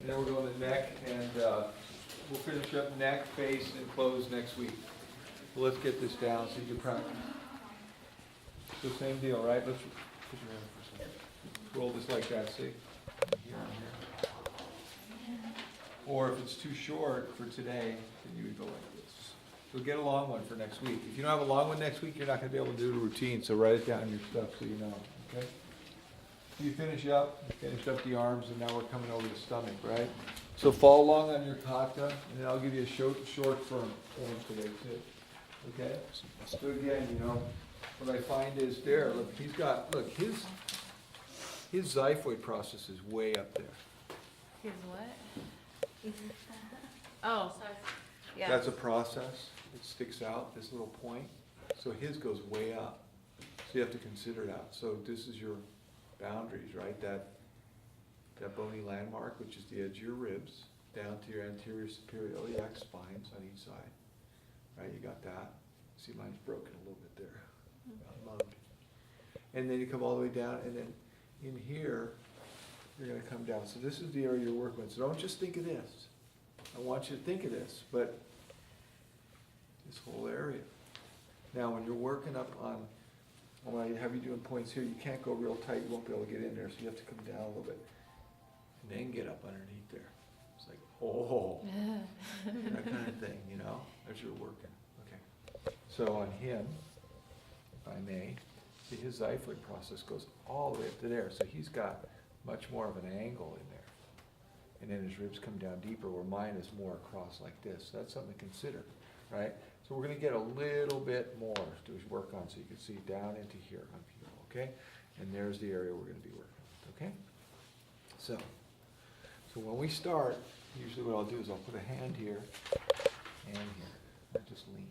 then we're going to neck, and we'll finish up neck, face, and close next week. So let's get this down so you can practice. So same deal, right? Let's put your hand for a second. Roll this like that, see? Here and here. Or if it's too short for today, then you would go like this. So get a long one for next week. If you don't have a long one next week, you're not going to be able to do the routine, so write it down in your stuff so you know, okay? You finished up the arms, and now we're coming over the stomach, right? So follow along on your kata, and then I'll give you a short form today too. Okay? So again, what I find is there, look, his xiphoid process is way up there. His what? Oh, yeah. That's a process. It sticks out, this little point. So his goes way up. So you have to consider that. So this is your boundaries, right? That bony landmark, which is the edge of your ribs, down to your anterior superior iliac spines on each side. Right, you got that. See, mine's broken a little bit there. And then you come all the way down, and then in here, you're going to come down. So this is the area you're working with. So don't just think of this. I want you to think of this, but this whole area. Now, when you're working up on, when I have you doing points here, you can't go real tight. You won't be able to get in there, so you have to come down a little bit. And then get up underneath there. It's like, oh, that kind of thing, as you're working. Okay. So on him, if I may, see his xiphoid process goes all the way up to there. So he's got much more of an angle in there. And then his ribs come down deeper, where mine is more across like this. So that's something to consider, right? So we're going to get a little bit more to work on, so you can see down into here on people, okay? And there's the area we're going to be working with, okay? So when we start, usually what I'll do is I'll put a hand here and here. I just lean.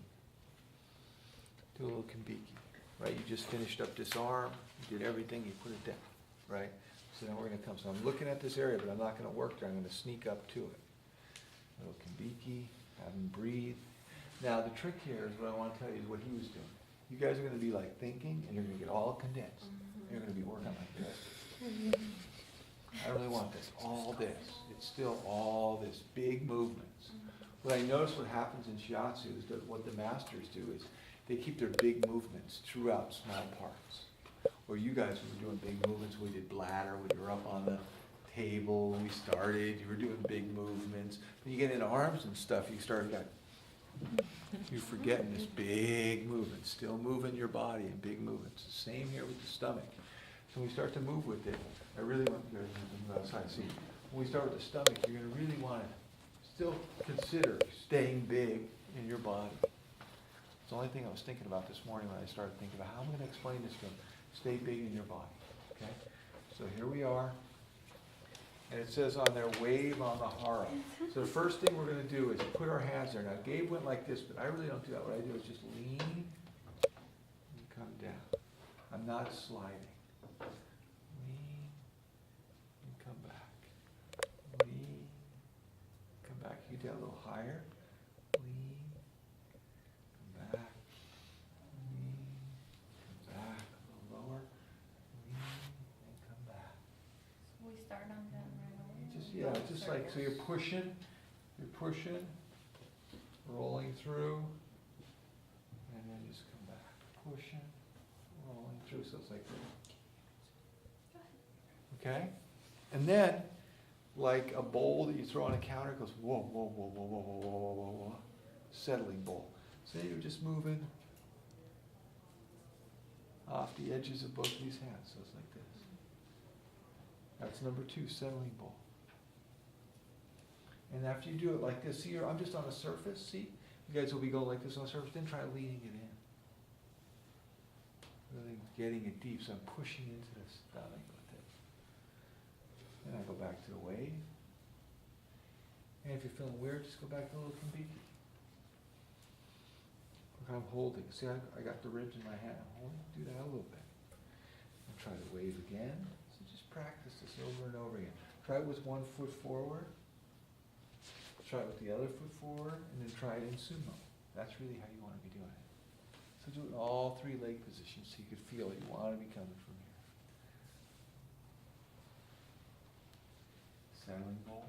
Do a little kambiki, right? You just finished up this arm. You did everything. You put it down, right? So now we're going to come. So I'm looking at this area, but I'm not going to work there. I'm going to sneak up to it. A little kambiki, have him breathe. Now the trick here is what I want to tell you is what he was doing. You guys are going to be like thinking, and you're going to get all condensed. You're going to be working like this. I really want this, all this. It's still all this, big movements. What I notice what happens in shiatsu is that what the masters do is they keep their big movements throughout small parts. Or you guys were doing big movements when we did bladder, when you were up on the table, when we started, you were doing big movements. When you get into arms and stuff, you're forgetting this big movement, still moving your body in big movements. The same here with the stomach. So when we start to move with it, I really want you guys to move outside. See, when we start with the stomach, you're going to really want to still consider staying big in your body. It's the only thing I was thinking about this morning when I started thinking about how I'm going to explain this to them. Stay big in your body. Okay? So here we are. And it says on there, wave on the hara. So the first thing we're going to do is put our hands there. Now, Gabe went like this, but I really don't do that. What I do is just lean and come down. I'm not sliding. Lean and come back. Lean, come back. You get a little higher. Lean, come back. Lean, come back. A little lower. Lean and come back. We start on them right away. Just like, so you're pushing, rolling through, and then just come back, pushing, rolling through, so it's like that. Okay? And then, like a bowl that you throw on a counter, it goes whoa, whoa, whoa, whoa, whoa, whoa, whoa, whoa, whoa, settling bowl. So you're just moving off the edges of both these hands, so it's like this. That's number 2, settling bowl. And after you do it like this, see, I'm just on a surface, see? You guys will be going like this on the surface, then try leaning it in. Really getting it deep, so I'm pushing into the stomach with it. Then I go back to the wave. And if you're feeling weird, just go back to a little kambiki. Look, I'm holding. See, I got the ribs in my hand. I'm holding. Do that a little bit. And try to wave again. Just practice this over and over again. Try it with one foot forward. Try it with the other foot forward, and then try it in sumo. That's really how you want to be doing it. So do it in all 3 leg positions so you can feel it. You want to be coming from here. Settling bowl.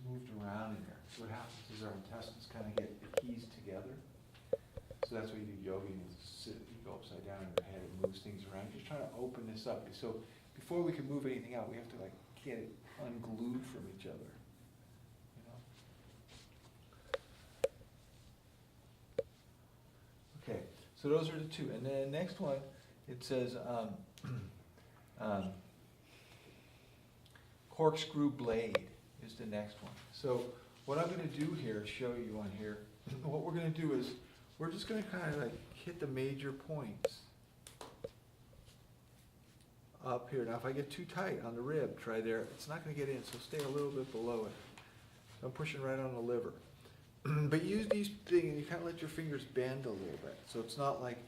moved around in there. So what happens is our intestines kind of get adhesed together. So that's why you do yoga, you go upside down in your head, it moves things around. You're just trying to open this up. So before we can move anything out, we have to like get it unglued from each other. You know? Okay, so those are the two. And then the next one, it says corkscrew blade is the next one. So what I'm going to do here, show you on here, what we're going to do is we're just going to kind of like hit the major points up here. Now if I get too tight on the rib, try there. It's not going to get in, so stay a little bit below it. So I'm pushing right on the liver. But use these things, and you kind of let your fingers bend a little bit. So it's not like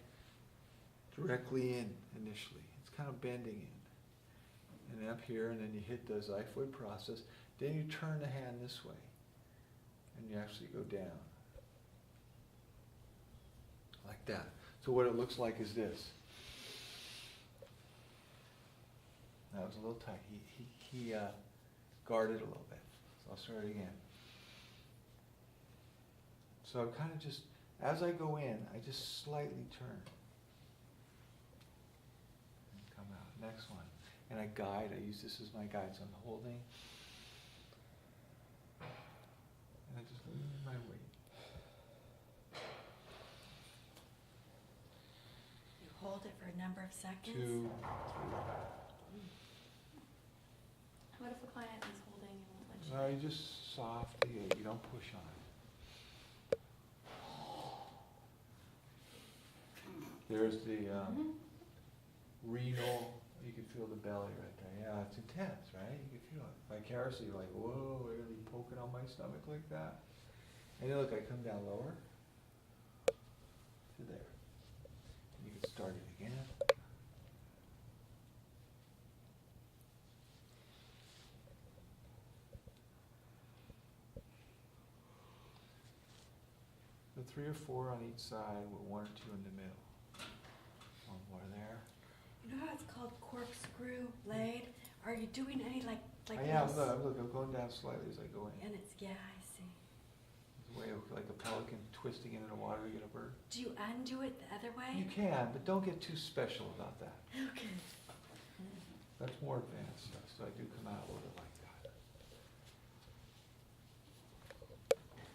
directly in initially. It's kind of bending in. And up here, and then you hit the xiphoid process. Then you turn the hand this way. And you actually go down. Like that. So what it looks like is this. That was a little tight. He guarded a little bit. So I'll start it again. So I'm kind of just, as I go in, I just slightly turn. And come out. Next one. And I guide. I use this as my guide. So I'm holding. And I just lean my weight. You hold it for a number of seconds? 2, 3. What if a client is holding and won't let you? No, you just softly, you don't push on it. There's the renal, you can feel the belly right there. Yeah, it's intense, right? You can feel it. Vicariously, you're like, whoa, we're going to be poking on my stomach like that. And then look, I come down lower to there. And you can start it again. The 3 or 4 on each side with 1 or 2 in the middle. 1 more there. You know how it's called corkscrew blade? Are you doing any like I am, this? look, I'm going down slightly as I go in. And it's, yeah, I see. It's way like a pelican twisting into the water to get a bird. Do you undo it the other way? You can, but don't get too special about that. Okay. That's more advanced stuff, so I do come out a little bit like that.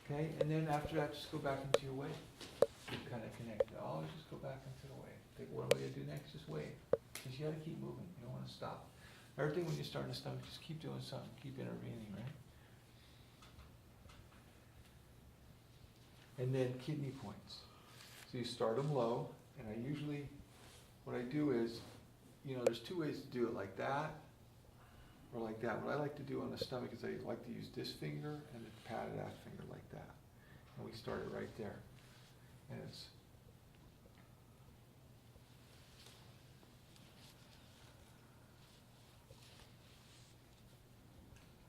Okay, and then after that, just go back into your wave. You kind of connect it. Always just go back into the wave. Think, what am I going to do next? Just wave. Because you got to keep moving. You don't want to stop. Everything when you start in the stomach, just keep doing something. Keep intervening, right? And then kidney points. So you start them low, and I usually, what I do is, you know, there's 2 ways to do it, like that, or like that. What I like to do on the stomach is I like to use this finger and the pad of that finger like that. And we start it right there. And it's,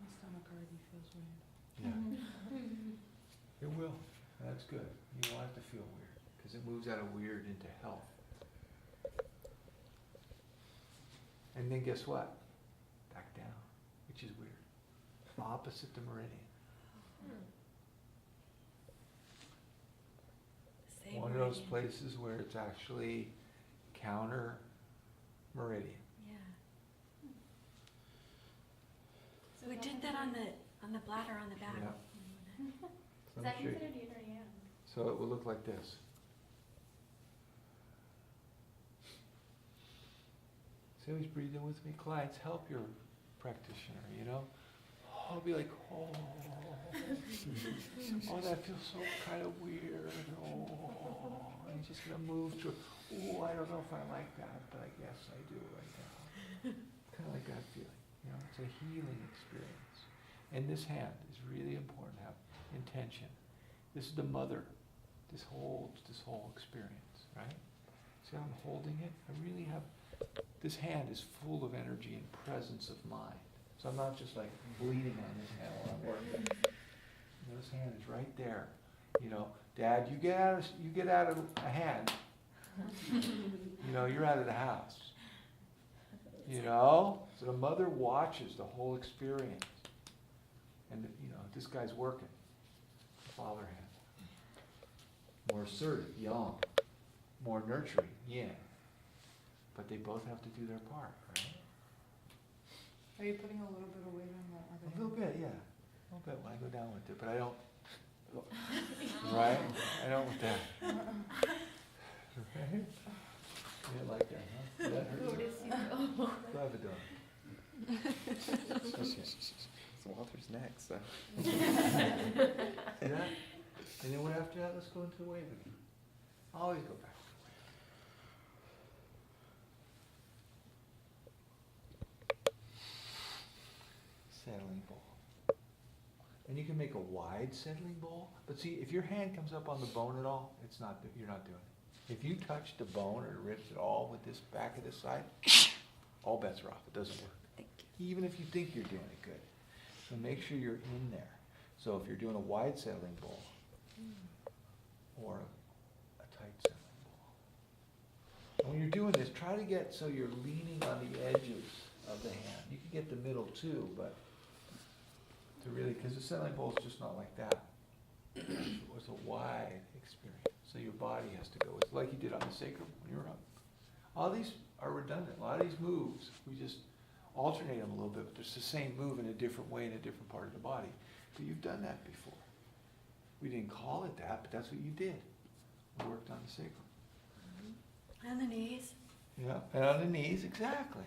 My stomach already feels weird. yeah, it will. That's good. You want it to feel weird, because it moves out of weird into health. And then guess what? Back down, which is weird. Opposite the meridian. Same One of those meridian. places where it's actually counter meridian. Yeah. So we did that on the bladder on the back. Yeah. Is that considered yin or yang? So it will look like this. See how he's breathing with me? Clients, help your practitioner, you know? I'll be like, oh, oh, that feels so kind of weird. Oh, and he's just going to move through. Oh, I don't know if I like that, but I guess I do right now. Kind of like that feeling, you know? It's a healing experience. And this hand is really important to have intention. This is the mother. This holds this whole experience, right? See how I'm holding it? I really have, this hand is full of energy and presence of mind. So I'm not just like bleeding on this hand while I'm working. You know, this hand is right there. You know, Dad, you get out of a hand. You know, you're out of the house. You know? So the mother watches the whole experience. And, you know, This guy's working. Father hand. More assertive, yang. More nurturing, yin. But they both have to do their part, right? Are you putting a little bit of weight on the other A little hand? bit, yeah. A little bit when I go down with it, but I don't. Right? I don't with that. Right? You didn't like that, huh? Did that hurt you? Grab it down. Walter's next. So. See that? And then what after that? Let's go into the wave again. Always go back to the wave. Settling bowl. And you can make a wide settling bowl, but see, if your hand comes up on the bone at all, it's not, you're not doing it. If you touch the bone or the ribs at all with this back of this side, all bets are off. It doesn't work. Even if you think you're doing it good. So make sure you're in there. So if you're doing a wide settling bowl or a tight settling bowl. And when you're doing this, try to get so you're leaning on the edges of the hand. You can get the middle too, but to really, because the settling bowl is just not like that. It was a wide experience. So your body has to go. It's like you did on the sacrum when you were up. All these are redundant. A lot of these moves, we just alternate them a little bit, but it's the same move in a different way in a different part of the body. But you've done that before. We didn't call it that, but that's what you did. We worked on the sacrum. And the knees. Yeah, and on the knees, exactly.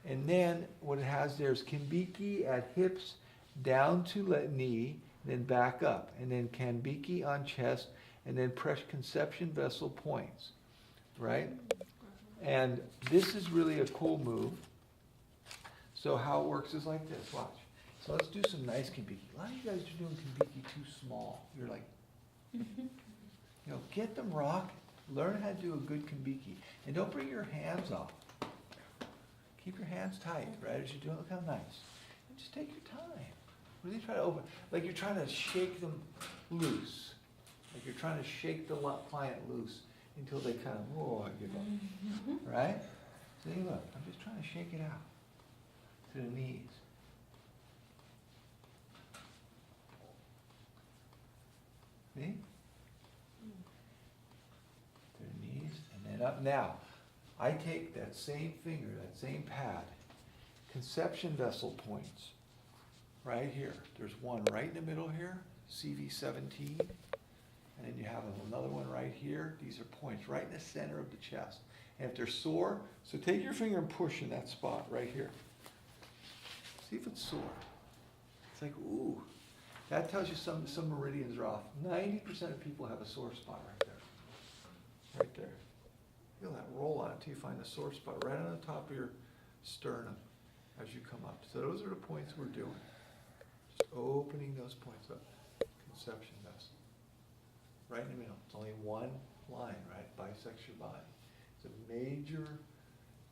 And then what it has there is Kimbiki at hips down to knee, then back up. And then Kambiki on chest, and then press conception vessel points. Right? And this is really a cool move. So how it works is like this. Watch. So let's do some nice Kimbiki. A lot of you guys are doing Kimbiki too small. You're like, get them rocking. Learn how to do a good Kimbiki. And don't bring your hands off. Keep your hands tight, right, as you do it. Look how nice. And just take your time. Really try to open, like you're trying to shake them loose. Like you're trying to shake the client loose until they kind of, I give up. Right? See, look, I'm just trying to shake it out to the knees. See? To the knees, and then up. Now, I take that same finger, that same pad, conception vessel points, right here. There's one right in the middle here, CV17, and then you have another one right here. These are points right in the center of the chest. And if they're sore, so take your finger and push in that spot right here. See if it's sore. It's like, ooh. That tells you some meridians are off. 90% of people have a sore spot right there. Right there. Feel that roll on it until you find the sore spot right on the top of your sternum as you come up. So those are the points we're doing. Just opening those points up. Conception vessel. Right in the middle. It's only one line, right? Bisects your body. It's a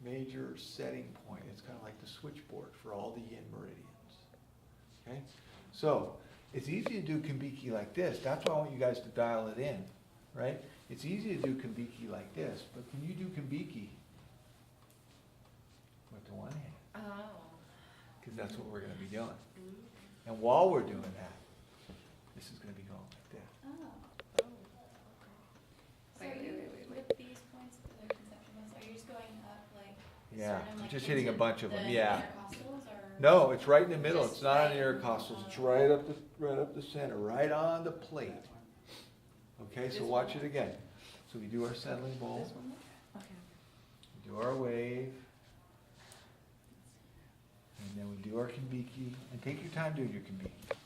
major setting point. It's kind of like the switchboard for all the yin meridians. Okay? So, it's easy to do Kimbiki like this. That's why I want you guys to dial it in, right? It's easy to do Kimbiki like this, but can you do Kimbiki with the one hand? Oh. Because that's what we're going to be doing. And while we're doing that, this is going to be going like this. Oh. So Wait, are you, wait, wait, wait. with these points, the conception ones, are you just going up like Yeah, sternum, like just hitting a into bunch of them, the yeah. intercostals, or? No, it's right in the middle. Just It's not on the right intercostals. It's on- right up the center, right on the plate. Okay, so This watch one? it again. So we do our settling bowl. This one? Okay. We do our wave. And then we do our Kimbiki. And take your time doing your Kimbiki.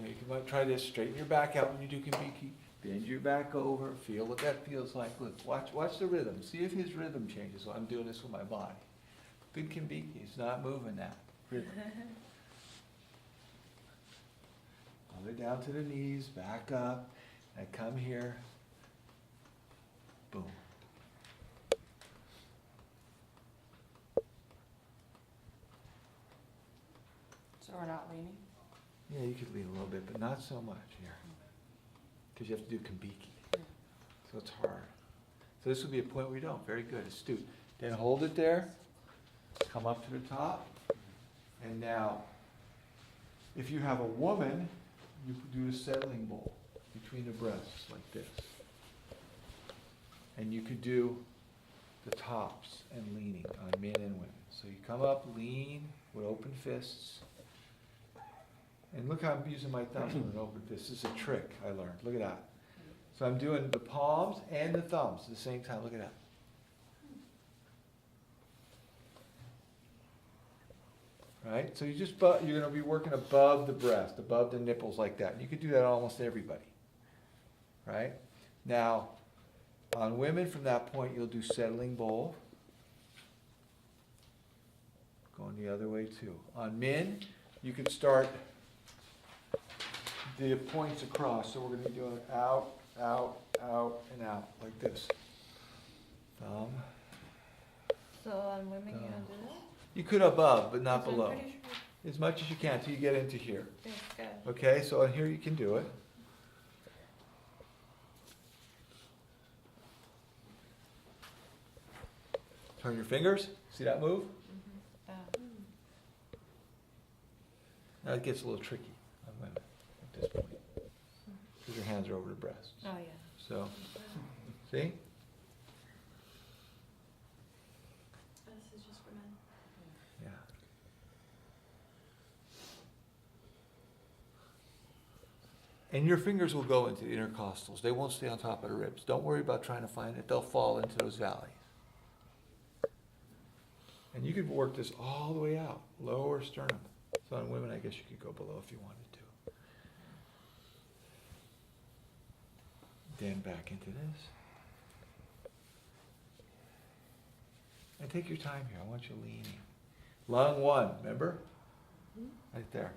You can try this, straighten your back out when you do Kimbiki. Bend your back over, feel what that feels like. Look, watch the rhythm. See if his rhythm changes. So I'm doing this with my body. Good Kimbiki, it's not moving that rhythm. All the way down to the knees, back up, and come here. Boom. So we're not leaning? Yeah, you could lean a little bit, but not so much here. Because you have to do Kimbiki. So it's hard. So this would be a point where you don't. Very good, astute. Then hold it there. Come up to the top. And now, If you have a woman, you do a settling bowl between the breasts like this. And you could do the tops and leaning on men and women. So you come up, lean with open fists. And look how I'm using my thumbs with an open fist. This is a trick I learned. Look at that. So I'm doing the palms and the thumbs at the same time. Look at that. Right? So you're going to be working above the breast, above the nipples like that. And you could do that on almost everybody. Right? Now, on women from that point, you'll do settling bowl. Going the other way too. On men, you could start the points across. So we're going to be doing out, out, out, and out like this. Thumb. So on women, you don't do that? You could above, but not Because I'm below. pretty sure As much as you can till you get into here. it's good. Okay, so on here you can do it. Turn your fingers. See that move? Oh. Now it gets a little tricky on women at this point. Because your hands are over the breasts. Oh, yeah. So, see? This is just for men. Yeah. And your fingers will go into the intercostals. They won't stay on top of the ribs. Don't worry about trying to find it. They'll fall into those valleys. And you could work this all the way out, lower sternum. So on women, I guess you could go below if you wanted to. Then back into this. And take your time here. I want you leaning. Lung 1, remember? Right there.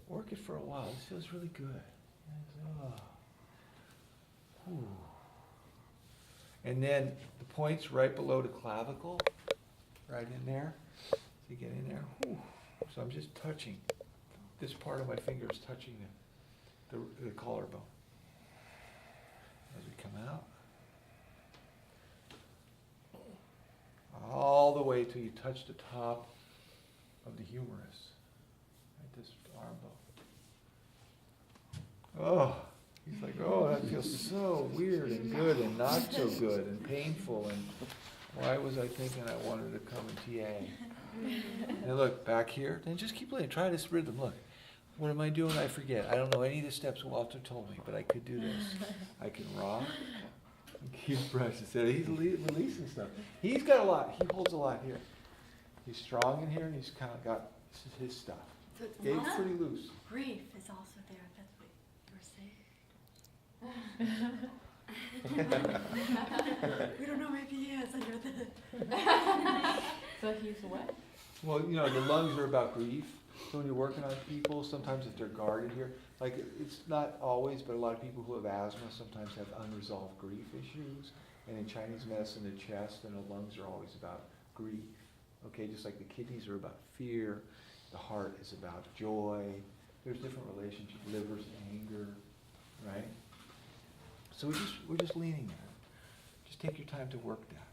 Work it for a while. This feels really good. Oh. Ooh. And then the points right below the clavicle, right in there. So you get in there. Ooh. So I'm just touching. This part of my finger is touching the collarbone. As we come out. All the way till you touch the top of the humerus. Right, this arm bone. Oh, he's like, oh, that feels so weird and good and not so good and painful. And why was I thinking I wanted to come and TA? And look, back here, then just keep playing. Try this rhythm. Look, what am I doing? I forget. I don't know any of the steps Walter told me, but I could do this. I can rock. Keep brushing. So he's releasing stuff. He's got a lot. He holds a lot here. He's strong in here, and he's kind of got his stuff. So it's Gabe's not pretty loose. grief is also there. That's what you were saying. We don't know. Maybe he is under the. So he's what? Well, you know, the lungs are about grief. So when you're working on people, sometimes if they're guarded here, like it's not always, but a lot of people who have asthma sometimes have unresolved grief issues. And in Chinese medicine, the chest and the lungs are always about grief. Okay, just like the kidneys are about fear, the heart is about joy. There's different relationships, liver's anger, right? So we're just leaning there. Just take your time to work that,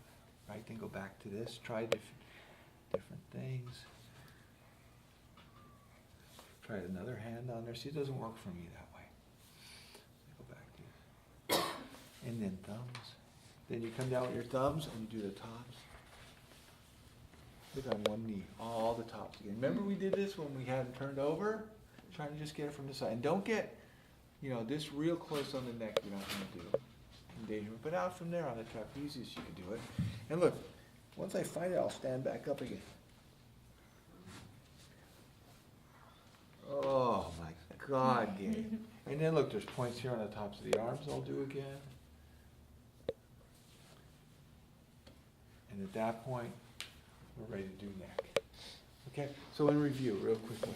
right? Then go back to this. Try different things. Try another hand on there. See, it doesn't work for me that way. Go back to this. And then thumbs. Then you come down with your thumbs and you do the tops. Look on one knee, all the tops again. Remember we did this when we hadn't turned over? Trying to just get it from the side. And don't get, this real close on the neck you're not going to do. Endangerment. But out from there on the trapezius you can do it. And look, once I find it, I'll stand back up again. Oh my God, Gabe. And then look, there's points here on the tops of the arms I'll do again. And at that point, we're ready to do neck. Okay, so in review, real quickly.